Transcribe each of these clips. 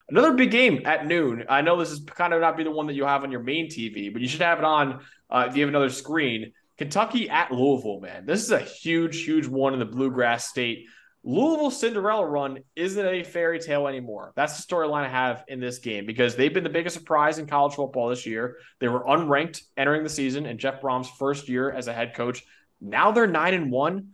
Another big game at noon. I know this is kind of not be the one that you have on your main TV, but you should have it on if you have another screen. Kentucky at Louisville, man. This is a huge, huge one in the Bluegrass State. Louisville Cinderella run isn't a fairy tale anymore. That's the storyline I have in this game because they've been the biggest surprise in college football this year. They were unranked entering the season in Jeff Brom's first year as a head coach. Now they're 9-1.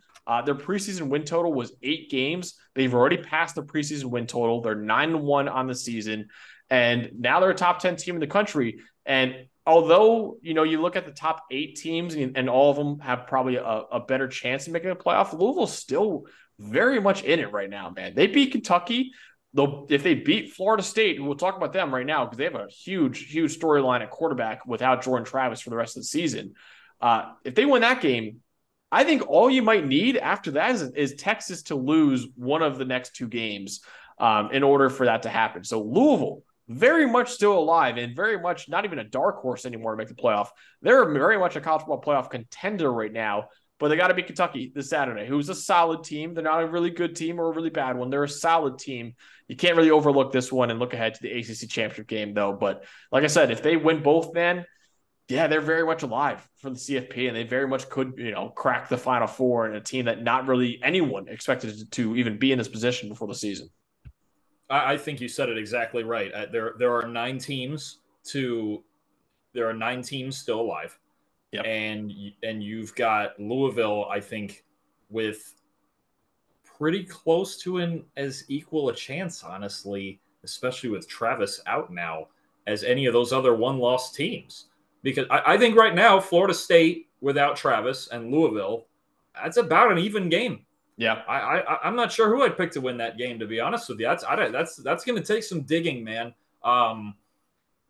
Their preseason win total was 8 games. They've already passed the preseason win total. They're 9-1 on the season, and now they're a top 10 team in the country. And although you look at the top 8 teams, and all of them have probably a better chance of making a playoff, Louisville's still very much in it right now, man. They beat Kentucky. Though if they beat Florida State, we'll talk about them right now because they have a huge, huge storyline at quarterback without Jordan Travis for the rest of the season. If they win that game, I think all you might need after that is Texas to lose one of the next 2 games in order for that to happen. So Louisville, very much still alive and very much not even a dark horse anymore to make the playoff. They're very much a college football playoff contender right now, but they got to beat Kentucky this Saturday, who's a solid team. They're not a really good team or a really bad one. They're a solid team. You can't really overlook this one and look ahead to the ACC championship game, though. But like I said, if they win both, man, yeah, they're very much alive for the CFP, and they very much could, crack the Final Four in a team that not really anyone expected to even be in this position before the season. I think you said it exactly right. There are 9 teams still alive. Yep. And you've got Louisville, I think, with pretty close to an as equal a chance, honestly, especially with Travis out now, as any of those other one-loss teams. Because I think right now, Florida State without Travis and Louisville, that's about an even game. Yeah, I'm not sure who I'd pick to win that game, to be honest with you. That's going to take some digging, man.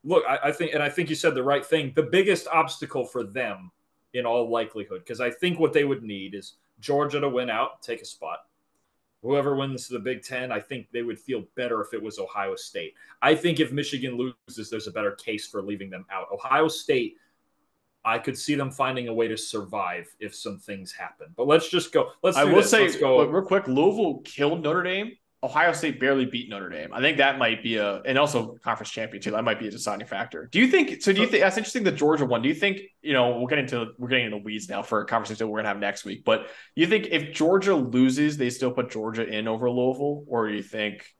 Look, I think you said the right thing. The biggest obstacle for them, in all likelihood, because I think what they would need is Georgia to win out, take a spot. Whoever wins the Big Ten, I think they would feel better if it was Ohio State. I think if Michigan loses, there's a better case for leaving them out. Ohio State, I could see them finding a way to survive if some things happen. But let's just go. I will say, real quick, Louisville killed Notre Dame. Ohio State barely beat Notre Dame. I think that might be and also conference champion too. That might be a deciding factor. Do you think that's interesting? The Georgia one. Do you think we're getting into weeds now for a conversation we're gonna have next week? But you think if Georgia loses, they still put Georgia in over Louisville, or do you think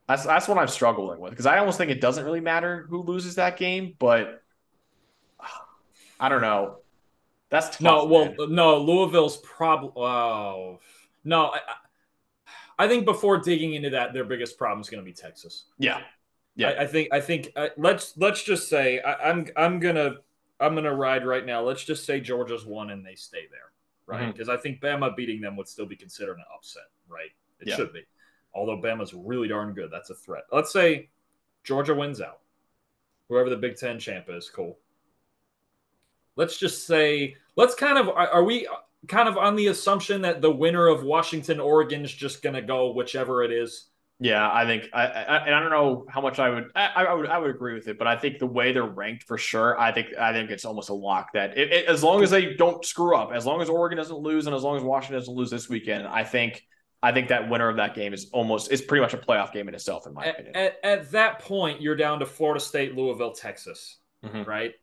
that's what I'm struggling with? Because I almost think it doesn't really matter who loses that game, but I don't know. That's tough. No. Louisville's problem. Oh no. I think before digging into that, their biggest problem is going to be Texas. Yeah. I think. Let's just say I'm gonna ride right now. Let's just say Georgia's won and they stay there, right? Because I think Bama beating them would still be considered an upset, right? It should be. Although Bama's really darn good, that's a threat. Let's say Georgia wins out. Whoever the Big Ten champ is, cool. Let's just say are we kind of on the assumption that the winner of Washington, Oregon is just going to go whichever it is? Yeah, I think, and I don't know how much I would agree with it, but I think the way they're ranked for sure, I think it's almost a lock that as long as they don't screw up, as long as Oregon doesn't lose, and as long as Washington doesn't lose this weekend, I think that winner of that game is pretty much a playoff game in itself, in my opinion. At that point, you're down to Florida State, Louisville, Texas, right?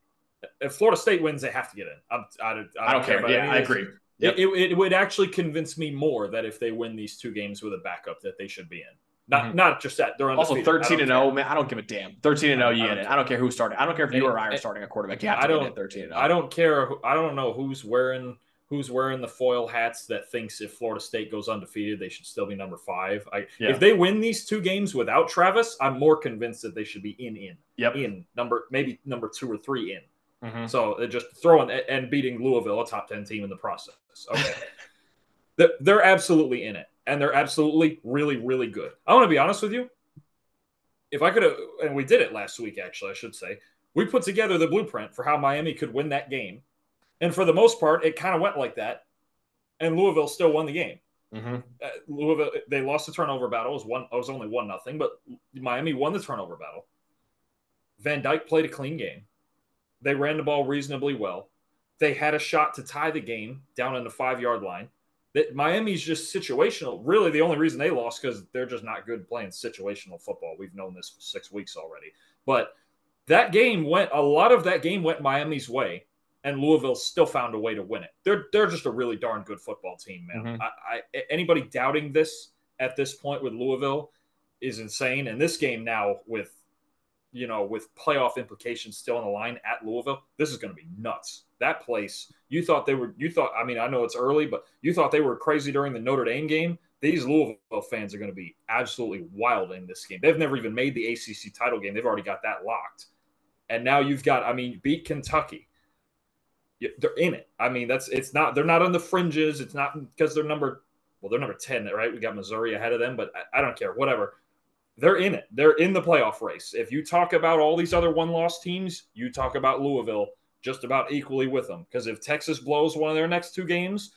If Florida State wins, they have to get in. I don't care. Yeah, I agree. Yep. It would actually convince me more that if they win these 2 games with a backup, that they should be in. Not just that they're undefeated. Also 13-0, man. I don't give a damn. 13-0, you in it. I don't care who's starting. I don't care if you or I are starting a quarterback. You have to get 13-0. I don't care. I don't know who's wearing the foil hats that thinks if Florida State goes undefeated, they should still be number 5. If they win these 2 games without Travis, I'm more convinced that they should be in. Yep. Maybe number 2 or 3 in. So just throwing and beating Louisville, a top 10 team in the process. Okay. They're absolutely in it, and they're absolutely really, really good. I want to be honest with you. If I could have, and we did it last week, actually, I should say, we put together the blueprint for how Miami could win that game. And for the most part, it kind of went like that. And Louisville still won the game. Louisville, they lost the turnover battle. It was only 1-0, but Miami won the turnover battle. Van Dyke played a clean game. They ran the ball reasonably well. They had a shot to tie the game down on the 5-yard line. Miami's just situational. Really, the only reason they lost because they're just not good playing situational football. We've known this for 6 weeks already. But a lot of that game went Miami's way, and Louisville still found a way to win it. They're just a really darn good football team, man. Mm-hmm. Anybody doubting this at this point with Louisville is insane. And this game now with playoff implications still on the line at Louisville, this is going to be nuts. That place, I mean, I know it's early, but you thought they were crazy during the Notre Dame game. These Louisville fans are going to be absolutely wild in this game. They've never even made the ACC title game. They've already got that locked. And now beat Kentucky. They're in it. I mean, they're not on the fringes. It's not because they're number 10, right? We got Missouri ahead of them, but I don't care. Whatever. They're in it. They're in the playoff race. If you talk about all these other one-loss teams, you talk about Louisville just about equally with them. Because if Texas blows one of their next 2 games,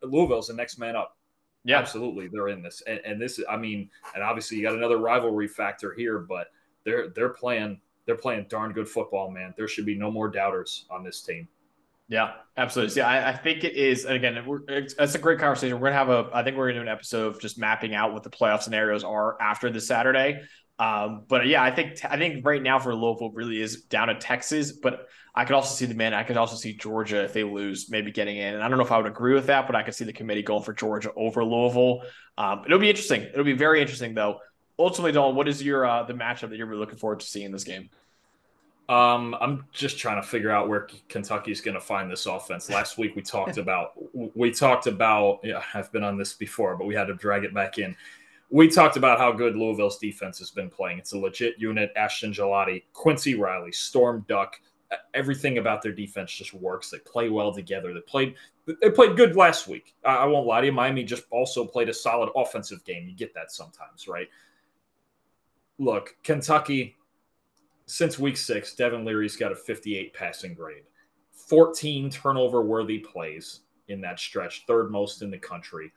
Louisville's the next man up. Yeah, absolutely. They're in this. And this, I mean, and obviously you got another rivalry factor here, but they're playing darn good football, man. There should be no more doubters on this team. Yeah, absolutely. See, I think it is, and again, that's a great conversation. We're going to I think we're going to do an episode of just mapping out what the playoff scenarios are after this Saturday. But yeah, I think right now for Louisville really is down to Texas, but I could also see Georgia if they lose, maybe getting in. And I don't know if I would agree with that, but I could see the committee going for Georgia over Louisville. It'll be interesting. It'll be very interesting though. Ultimately, Dalton, what is your the matchup that you're really looking forward to seeing in this game? I'm just trying to figure out where Kentucky's going to find this offense. Last week we talked about, yeah, I've been on this before, but we had to drag it back in. We talked about how good Louisville's defense has been playing. It's a legit unit. Ashton Gelati, Quincy Riley, Storm Duck, everything about their defense just works. They play well together. They played good last week. I won't lie to you. Miami just also played a solid offensive game. You get that sometimes, right? Look, Kentucky, since week 6, Devin Leary's got a 58 passing grade, 14 turnover-worthy plays in that stretch, third most in the country.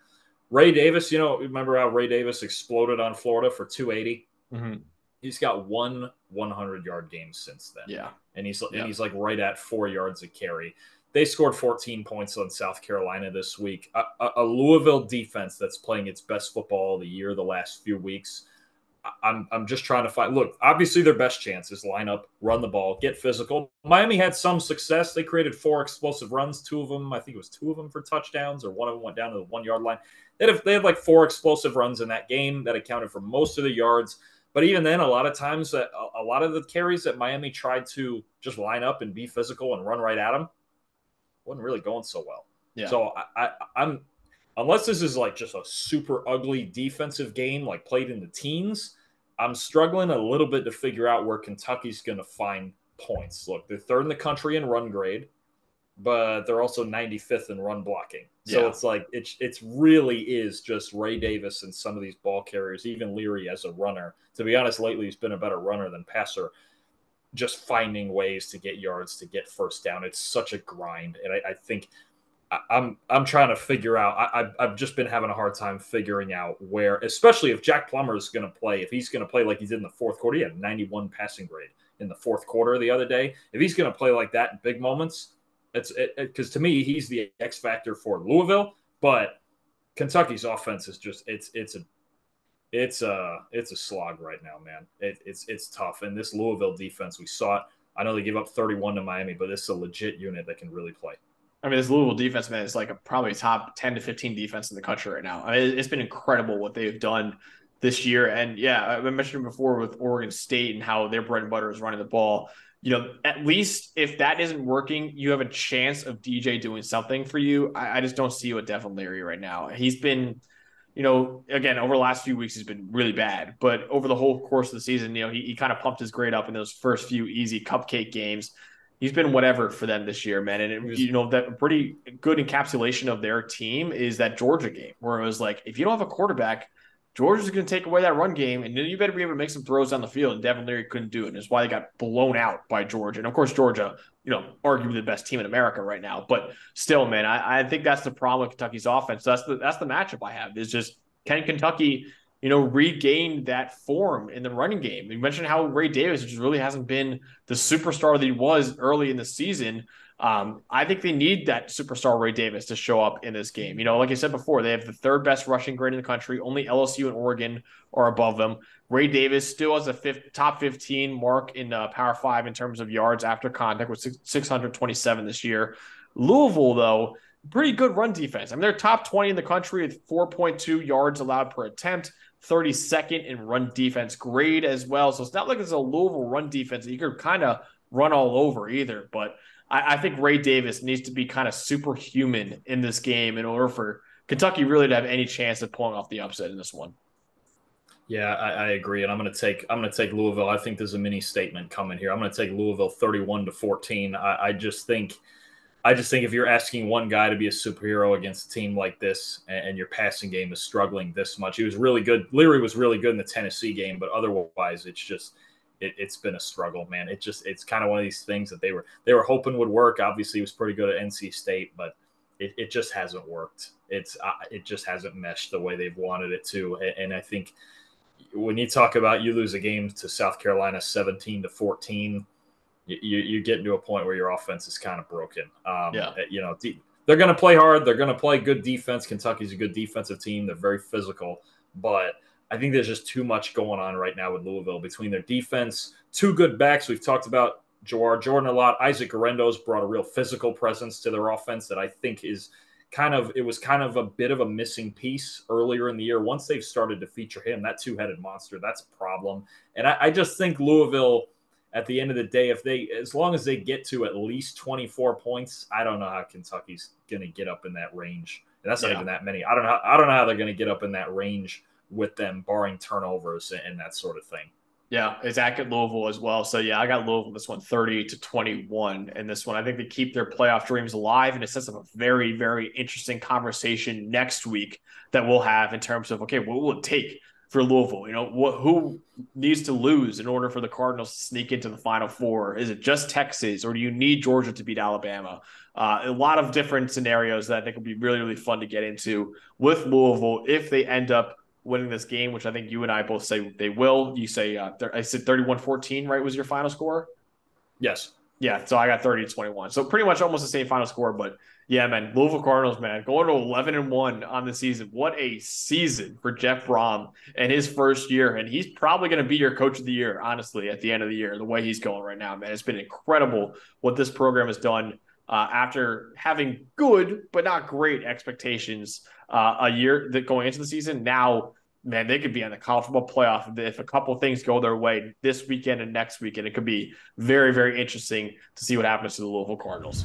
Ray Davis, remember how Ray Davis exploded on Florida for 280? Mm-hmm. He's got 1 100-yard game since then. Yeah. And he's like right at 4 yards a carry. They scored 14 points on South Carolina this week. A Louisville defense that's playing its best football of the year the last few weeks. I'm just trying to find. Look, obviously their best chance is line up, run the ball, get physical. Miami had some success. They created 4 explosive runs. 2 of them, I think it was 2 of them for touchdowns, or one of them went down to the 1-yard line. They had like 4 explosive runs in that game that accounted for most of the yards. But even then, a lot of times, a lot of the carries that Miami tried to just line up and be physical and run right at them wasn't really going so well. Yeah. So I'm. Unless this is like just a super ugly defensive game like played in the teens, I'm struggling a little bit to figure out where Kentucky's going to find points. Look, they're 3rd in the country in run grade, but they're also 95th in run blocking. So it's like it's really is just Ray Davis and some of these ball carriers, even Leary as a runner. To be honest, lately he's been a better runner than passer, just finding ways to get yards, to get first down. It's such a grind. And I think – I'm trying to figure out. I've just been having a hard time figuring out where, especially if Jack Plummer is going to play. If he's going to play like he did in the fourth quarter, he had 91 passing grade in the fourth quarter the other day. If he's going to play like that in big moments, because to me he's the X factor for Louisville. But Kentucky's offense is just it's a slog right now, man. It's tough, and this Louisville defense, we saw it. I know they give up 31 to Miami, but this is a legit unit that can really play. I mean, this Louisville defense, man, is like probably top 10 to 15 defense in the country right now. I mean, it's been incredible what they've done this year. And yeah, I mentioned before with Oregon State and how their bread and butter is running the ball. At least if that isn't working, you have a chance of DJ doing something for you. I just don't see you with Devin Leary right now. He's been, again, over the last few weeks, he's been really bad. But over the whole course of the season, he kind of pumped his grade up in those first few easy cupcake games. He's been whatever for them this year, man. And, that pretty good encapsulation of their team is that Georgia game where it was like, if you don't have a quarterback, Georgia's going to take away that run game, and then you better be able to make some throws down the field. And Devin Leary couldn't do it. And that's why they got blown out by Georgia. And, of course, Georgia, arguably the best team in America right now. But still, man, I think that's the problem with Kentucky's offense. So that's the matchup I have is just can Kentucky – regained that form in the running game. You mentioned how Ray Davis just really hasn't been the superstar that he was early in the season. I think they need that superstar Ray Davis to show up in this game. Like I said before, they have the third best rushing grade in the country. Only LSU and Oregon are above them. Ray Davis still has a top 15 mark in Power 5 in terms of yards after contact with 627 this year. Louisville, though, pretty good run defense. I mean, they're top 20 in the country at 4.2 yards allowed per attempt, 32nd in run defense grade as well. So it's not like it's a Louisville run defense that you could kind of run all over either. But I think Ray Davis needs to be kind of superhuman in this game in order for Kentucky really to have any chance of pulling off the upset in this one. Yeah, I agree, and I'm going to take Louisville. I think there's a mini statement coming here. I'm going to take Louisville 31-14. I just think if you're asking one guy to be a superhero against a team like this, and your passing game is struggling this much, he was really good. Leary was really good in the Tennessee game, but otherwise, it's been a struggle, man. It's kind of one of these things that they were hoping would work. Obviously, he was pretty good at NC State, but it just hasn't worked. It just hasn't meshed the way they've wanted it to, and I think when you talk about you lose a game to South Carolina 17-14, you get into a point where your offense is kind of broken. They're going to play hard. They're going to play good defense. Kentucky's a good defensive team. They're very physical, but I think there's just too much going on right now with Louisville between their defense, two good backs. We've talked about Jawar Jordan a lot. Isaac Guerendo's brought a real physical presence to their offense that I think is it was kind of a bit of a missing piece earlier in the year. Once they've started to feature him, that two-headed monster, that's a problem. And I just think Louisville, at the end of the day, as long as they get to at least 24 points, I don't know how Kentucky's going to get up in that range. And that's not even that many. I don't know how they're going to get up in that range with them, barring turnovers and that sort of thing. Yeah, it's at Louisville as well. So, yeah, I got Louisville this one 30-21 in this one. I think they keep their playoff dreams alive, and it sets up a very, very interesting conversation next week that we'll have in terms of, okay, what will it take for Louisville? Who needs to lose in order for the Cardinals to sneak into the Final Four? Is it just Texas, or do you need Georgia to beat Alabama? A lot of different scenarios that I think will be really, really fun to get into with Louisville if they end up winning this game, which I think you and I both say they will. You say I said 31-14, right, was your final score? Yes. Yeah, so I got 30-21. So pretty much almost the same final score. But yeah, man, Louisville Cardinals, man, going to 11-1 on the season. What a season for Jeff Brom and his first year. And he's probably going to be your coach of the year, honestly, at the end of the year, the way he's going right now, man. It's been incredible what this program has done after having good but not great expectations a year that going into the season. Now, man, they could be on the college football playoff if a couple of things go their way this weekend and next weekend. It could be very, very interesting to see what happens to the Louisville Cardinals.